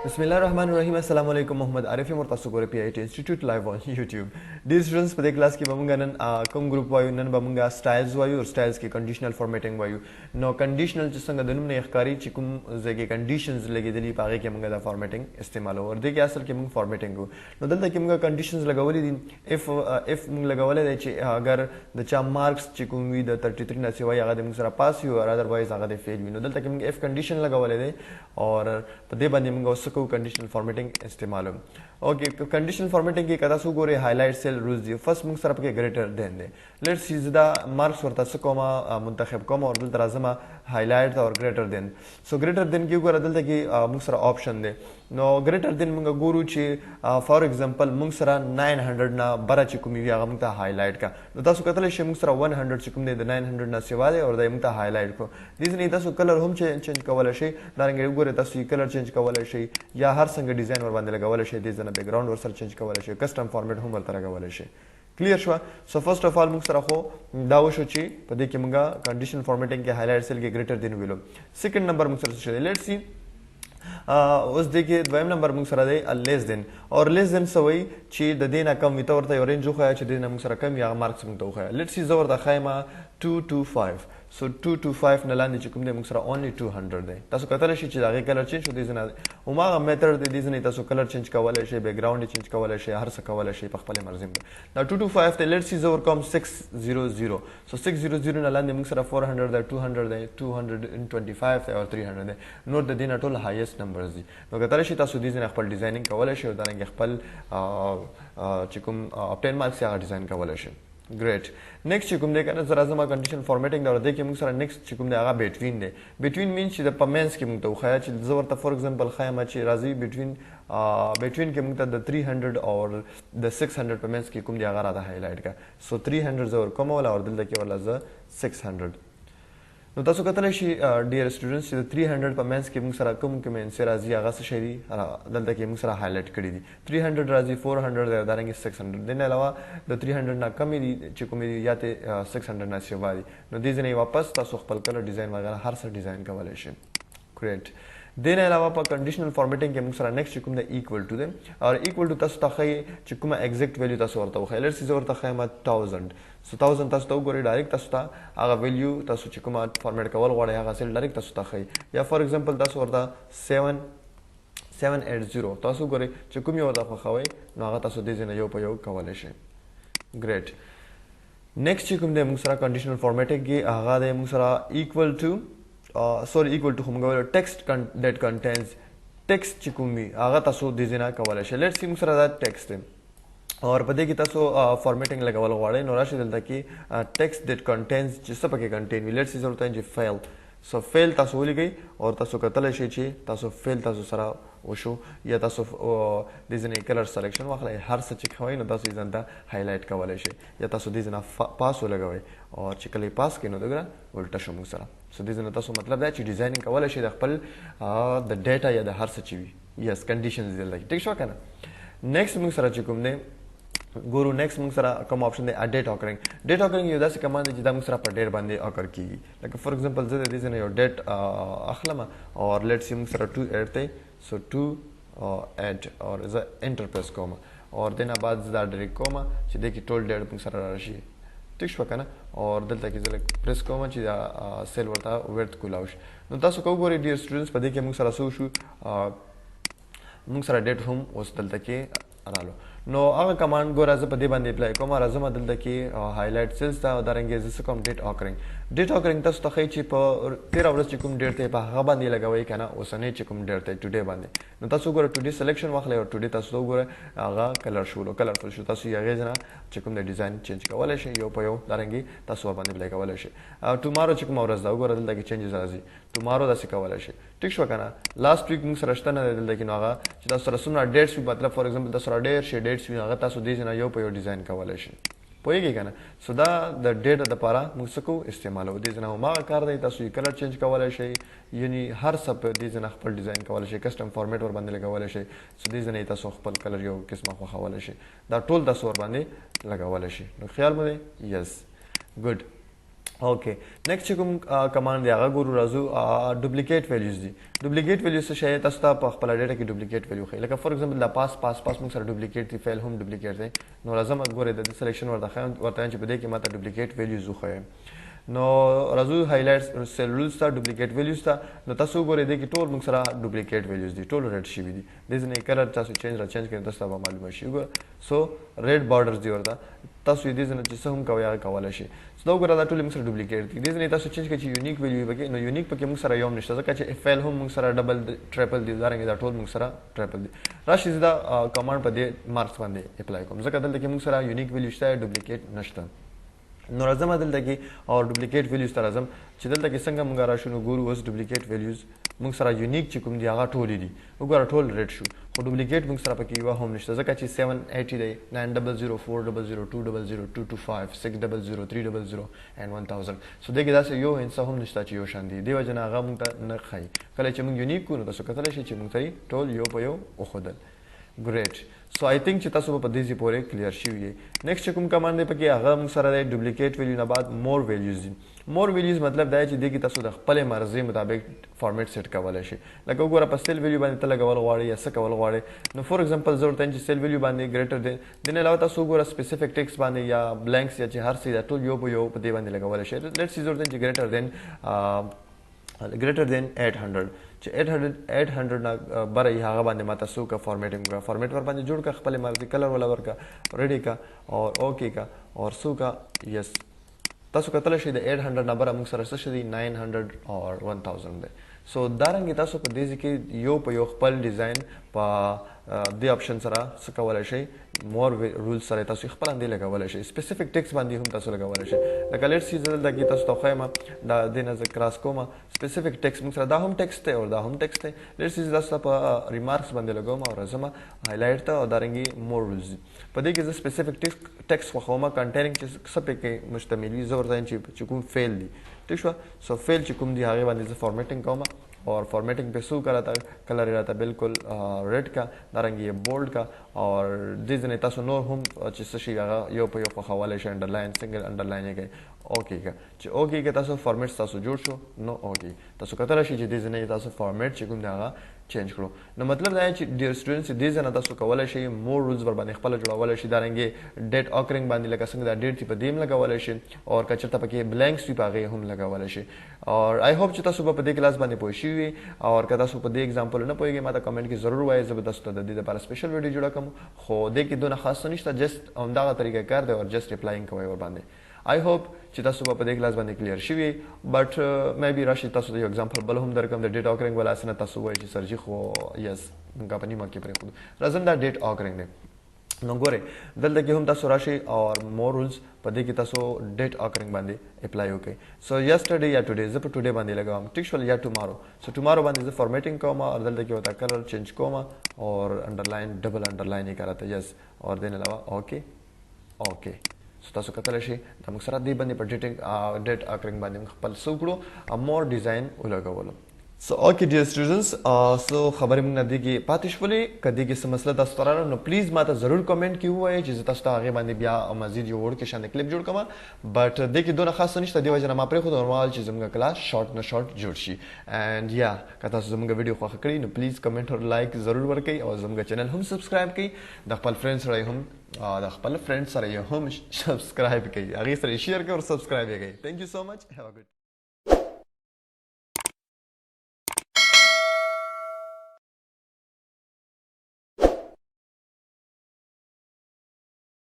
बिस्मिल्लाहिर्रहमानिर्रहीम अस्सलाम वालेकुम मोहम्मद आरिफ मुर्तसु गोरे PIT institute live on YouTube dear students पदे क्लास की बमुंगा नन कम ग्रुप वायु नन बमुंगा स्टाइल्स वायु और स्टाइल्स की कंडीशनल फॉर्मेटिंग वायु नो कंडीशनल जिसंग दनुम ने इखकारी चिकुम जगे कंडीशंस लगे दली पागे के मंगा दा फॉर्मेटिंग इस्तेमाल और देखिए असल के मंग फॉर्मेटिंग को नो दल के मंगा कंडीशंस लगावली दिन इफ मंग लगावले दे चे अगर द चा मार्क्स चिकुम वी द 33 ना सिवाय अगर मंग सरा पास यू और अदरवाइज अगर दे फेल वी नो दल के मंग इफ कंडीशन लगावले दे और पदे बंदे मंग को कंडीशनल फॉर्मेटिंग इस्तेमाल ओके कंडीशनल फॉर्मेटिंग की कदा सु गोरे हाईलाइट सेल रूल्स दी फर्स्ट मुंग सरप के ग्रेटर देन दे लेट्स सी द मार्क्स वरता सकोमा मुंतखब कोमा और दल तराजमा हाईलाइट और greater than so greater than की गोरा दल की मुंग सरा ऑप्शन दे नो ग्रेटर देन मुंग गुरु ची फॉर एग्जांपल मुंग सरा 900 ना बरा ची कुमी वी मुंग ता हाईलाइट का नो तासु कतले शे मुंग सरा 100 ची कुम दे 900 ना सेवा दे और द मुंग ता हाईलाइट को दिस नहीं तासु कलर हम चेंज कवला शे दारंगे गोरे तासु कलर चेंज कवला शे या हर संग डिजाइन वर बांधले कवला शे दिस ना बैकग्राउंड वर सर चेंज कवला शे कस्टम फॉर्मेट हम वर तरह कवला शे क्लियर शवा सो फर्स्ट ऑफ ऑल मुंग सरा खो दावशो ची पदे के मुंगा कंडीशन फॉर्मेटिंग के हाईलाइट सेल के greater then willow second number मुंग सरा शे लेट्स सी उस देखिए द्वयम नंबर मुंग सरा दे लेस देन और लेस देन सवई ची द देना कम विता वरता रेंज जो खाया ची देना मुंग सरा कम या मार्क्स मुंग तो खाया लेट्स सी जवर द खायमा 225 so 225 नलांदी चिकुम दे मुंग सरा only 200 दे तासो कतले शी ची दागे कलर चेंज होती जना उमा मेथड दे दिस नहीं तासो कलर चेंज कवाले शे बैकग्राउंड चेंज कवाले शे हर सकवाले शे पखपले मर्जिम ना 225 ते लेट्स सी जवर कम 600 so 600 नलांदी मुंग सरा 400 दे 200 दे 225 दे और 300 दे नोट द दिन टोल हाईएस्ट नंबर्स दी नो कतले शी तासो दिस खपल डिजाइनिंग कवाले शे दारंगे खपल चिकुम ऑब्टेन मार्क्स या डिजाइन कवाले शे ग्रेट नेक्स्ट चिकुम दे kana zara zama condition formatting da de ke mung sara next chikum de aga between de between means the pamens ke mung to khaya chi zawarta for example khaya ma chi razi between ke mung ta the 300 or the 600 pamens ke kum de aga rada highlight ka so 300 zawar kama wala और dil de ke wala za 600 नो तासो कतले she dear students 300 पमेंस के मुंग सरा कम के में से राजी आगा से शरी दलता के मुंग सरा हाईलाइट करी दी 300 राजी 400 दे दारेंगे 600 देने अलावा द 300 ना कमी दी चिको मेरी याते 600 ना सेवारी नो दीज ने वापस तासो खपल कलर डिजाइन वगैरह हर सा डिजाइन का वाले शे ग्रेट देने अलावा पर कंडीशनल फॉर्मेटिंग के मुंग सरा नेक्स्ट चिकुम दे इक्वल टू दे और इक्वल टू तासो तखय चिकुम एग्जैक्ट वैल्यू तासो वरता हो लेट्स सी वरता खयमा 1000 so 1000 तासो तो गोरे डायरेक्ट तासो ता आगा वैल्यू तासो चिकुम फॉर्मेट कवल वाले आगा सेल डायरेक्ट तासो तखय या फॉर एग्जांपल तासो वरता 780 तासो गोरे चिकुम यो वरता खवय नो आगा तासो दे जने यो पयो कवले शे ग्रेट नेक्स्ट चिकुम दे मुंग सरा कंडीशनल फॉर्मेटिंग की आगा दे मुंग सरा इक्वल टू equal to हम गवल text that contains text चिकुमी आगा तासो दिजना कवले शे let's see Musra that text और पदे की तासो फॉर्मेटिंग लगावल वाले नोराशी दलता की टेक्स्ट दैट कंटेन्स जिस पके कंटेन लेट्स सी जरूरत है जी फेल सो फेल तासो ली गई और तासो कतले शे ची तासो फेल तासो सरा वशो या तासो दिजने कलर सिलेक्शन वाखला हर सच खवाई न तासो इजंता हाईलाइट कवले शे या तासो दिजना पास हो लगावे और चिकले पास के नो दगरा उल्टा शो मुसरा so this is तासो मतलब दा ची डिजाइनिंग कवले शे खपल द डेटा या द हर सच वी यस कंडीशंस दे लाइक ठीक शो kana नेक्स्ट मुंग सरा चिकुम ने गुरु नेक्स्ट मुंग सरा कम ऑप्शन दे डेट ऑकरिंग यो दास कमांड जिदा मुंग सरा पर डेट बंदे ऑकर की लाइक फॉर एग्जांपल जदे दिस ने योर डेट अखलमा और लेट्स सी मुंग सरा 2 एडते सो 2 एड और इज एंटर प्रेस कोमा और देना बाद दा डायरेक्ट कोमा ची देखि टोल डेट मुंग सरा राशि ठीक शो kana और दलता की जले प्रेस कोमा ची सेल वरता वर्थ कुलाउश नो तासो को गोरे डियर स्टूडेंट्स पदे के मुंग सरा सोशु मुंग सरा डेट होम उस दलता के अरालो नो आगा कमांड गो राज पदे बंदे अप्लाई कोमा राज म दलता के हाईलाइट सेल्स ता दारंगे जस कम डेट ऑकरिंग तस तखै छि प 13 वर्ष चिकुम डेट ते पा बंदे लगावै kana उसने चिकुम डेट ते टुडे बंदे नो तासो गोरे टुडे सिलेक्शन वाखले और टुडे तासो गोरे आगा कलरफुल शो तासो या गेजना चिकुम दे डिजाइन चेंज कवले शे यो पयो दारंगे तासो बंदे अप्लाई कवले शे टुमारो चिकुम और राज गोरे दलता के चेंजेस राजी टुमारो दास कवले शे ठीक शो kana लास्ट वीक मुंग सरस्ता न दलता के नागा चिता सरसुना डेट्स मतलब फॉर एग्जांपल तासो डेट शे डेट्स भी आगा तासो दिजना यो पयो डिजाइन कवले शे पोएगी kana so the date the पारा मुसको इस्तेमाल हो दिजना मा कार दे तासो कलर चेंज कवले शे यानी हर सब दिजना खपल डिजाइन कवले शे कस्टम फॉर्मेट वर बंदे लगावले शे so दिजना तासो खपल कलर यो किस्म खो खवले शे दा टोल तासो वर बंदे लगावले शे नो ख्याल में यस गुड اوکے نیکسٹ کوم کمانډ دی هغه ګورو راځو ډوپلیکیټ ویلیوز دي ډوپلیکیټ ویلیوز څه شی تاسو ته په خپل ډیټا کې ډوپلیکیټ ویلیو خي لکه فور ایگزامپل دا پاس موږ سره ډوپلیکیټ دی فایل هم ډوپلیکیټ دی نو راځم ګوره د سلیکشن ورته چې په دې کې ماته ډوپلیکیټ ویلیوز وخی نو راځو هایلایټس سیل رولز ته ډوپلیکیټ ویلیوز ته نو تاسو ګورئ دې کې ټول موږ سره ډوپلیکیټ ویلیوز دي ټول ریډ شوي دي دې ځینې کلر تاسو چینج کړئ تاسو ته به معلومه شي سو ریډ بارډرز دي ورته تاسو دې ځینې چې څه هم کوئ هغه کولی شي دا وګوره دا ټول موږ سره ډوپلیکیټ دي دې ځینې تاسو چینج کړئ چې یونیک ویلیو پکې نو یونیک پکې موږ سره یو هم نشته ځکه چې فایل هم موږ سره ډبل ټریپل دي دارنګه دا ټول موږ سره ټریپل دي راشي دا کمانډ په دې مارکس باندې اپلای کوم ځکه دلته کې موږ سره یونیک ویلیو شته ډوپلیکیټ نشته نو راځم دلته کې او ډوپلیکیټ ویلیوز ته راځم چې دلته کې څنګه موږ راشو نو ګورو اوس ډوپلیکیټ ویلیوز موږ سره یونیک چې کوم دي هغه ټول دي وګوره ټول ریډ شو خو ډوپلیکیټ موږ سره پکې یو هم نشته ځکه چې 780 دی 900 400 200 225 600 300 and 1000 سو دغه داسې یو انسان هم نشته چې یو شان دي دی وجه نه هغه موږ ته نه ښایي کله چې موږ یونیک کو نو تاسو کتلی شئ چې موږ ته ټول یو په یو وښودل ګریټ سو آی تھنک چې تاسو په دې ځای پورې کلیر شوي یې نیکسټ کوم کمانډ دی پکې هغه موږ سره دی ډوپلیکیټ ویلیو نه بعد مور ویلیوز دي مور ویلیوز مطلب دا چې دې کې تاسو د خپلې مرضۍ مطابق فارمیټ سیټ کولی شئ لکه وګوره په سیل ویلیو باندې ته لګول غواړئ یا څه کول غواړئ نو فور ایگزامپل زه ورته وایم چې سیل ویلیو باندې ګریټر دی دې نه علاوه تاسو وګوره سپیسیفیک ټیکس باندې یا بلانکس یا چې هر څه دا ټول یو په یو په دې باندې لګولی شئ لیټس سی زه ورته وایم چې ګریټر دین 800 چې 800 نه بره یې هغه باندې ماته څو کا فارمیټینګ وکړه فارمیټ ور باندې جوړ کړه خپلې مرضي کلر والا ورکړه ریډي کا اور اوکې کا اور څو کا یس تاسو کتلی شئ د 800 نه بره موږ سره څه شي 900 اور 1000 دی سو دارنګې تاسو په دې کې یو په یو خپل ډیزاین په دې اپشن سره څه کولی شئ مور رولز سره تاسو خپل اندې لګولی شئ سپیسیفیک ټیکس باندې هم تاسو لګولی شئ لکه لیټس سی زه دلته کې تاسو ته وښیم دا دې نه زه کراس کوم سپیسیفیک ټیکس موږ سره دا هم ټیکس دی او دا هم ټیکس دی لیټس سی تاسو ته په ریمارکس باندې لګوم او راځم هایلایټ ته او دارنګې مور رولز دي په دې کې زه سپیسیفیک ټیکس خوښوم کنټیننګ چې څه پکې مشتمل وي زه ورته وایم چې کوم فیل دی ٹھیک شو سو فیل چې کوم دی هغې باندې زه فارمیټینګ کوم और फॉर्मेटिंग पे शू करा था कलर रहता बिल्कुल रेड का दारंगी ये बोल्ड का और जिस दिन तासो नोर हम चिसशी यो पे यो हवाले से अंडरलाइन सिंगल अंडरलाइन के ओके का च ओके के तासो फॉर्मेट्स तासो जोड़ शो नो ओके तासो कतरा शी जिस दिन तासो फॉर्मेट चिकुम दागा चेंज करो न मतलब دا چې ډیر سټوډنټس دې ځنه تاسو کولای شئ مور رولز ور باندې خپل جوړولای شئ دارنګې ډیټ اکرینګ باندې لکه څنګه دا ډیټ په دیم لګولای شئ او کچرته پکې بلانکس وی پاغه هم لګولای شئ اور آی هوپ چې تاسو په دې کلاس باندې پوه شئ او که تاسو په دې एग्जांपल نه پوهیږئ ماته کمنټ کې ضرور وایي زبردست د دې لپاره سپیشل ویډیو جوړ کوم خو دې کې دونه خاص نشته جست همدغه طریقه کار دی او جست ریپلاینګ کوي ور باندې I hope چې تاسو په دې کلاس باندې کلیر شوي بټ مې بي راشي تاسو ته یو एग्जांपल بل هم درکم د ډیټا اکرینګ ولا اسنه تاسو وایي چې سرجی خو یس موږ په نیمه کې پرې خو راځم دا ډیټ اکرینګ دی نو ګوره دلته کې هم تاسو راشي او مور رولز په دې کې تاسو ډیټ اکرینګ باندې اپلای وکړئ سو یسټرډے یا ټوډے زه په ټوډے باندې لګوم ټیک شول یا ټومارو سو ټومارو باندې زه فارمیټینګ کوم او دلته کې وتا کلر چینج کوم اور انډرلاین ډبل انډرلاین یې کراته یس اور دین علاوه اوکے اوکے تاسو کتلی شئ دا موږ سره دې باندې په ډیټ اکرینګ باندې موږ خپل څه وکړو مور ډیزاین ولګولو سو اوکې ډیر سټوډنټس سو خبرې موږ نه دې کې پاتې شولې که دې کې څه مسله تاسو ته راغله نو پلیز ماته ضرور کمنټ کې ووایئ چې زه تاسو ته هغې باندې بیا مزید یو وړوکی شانې کلیپ جوړ کړم بټ دې کې دونه خاص نشته دې وجه نه ما پرېښود نورمال چې زموږ کلاس شارټ نه شارټ جوړ شي اینډ یا که تاسو زموږ ویډیو خوښه کړي نو پلیز کمنټ او لایک ضرور ورکړئ او زموږ چینل هم سبسکرایب کړئ د خپل فرینډ سره هم سبسکرایب کړئ هغې سره یې شیر کړئ او سبسکرایب یې کړئ تھینک یو سو مچ هیو ا ګډ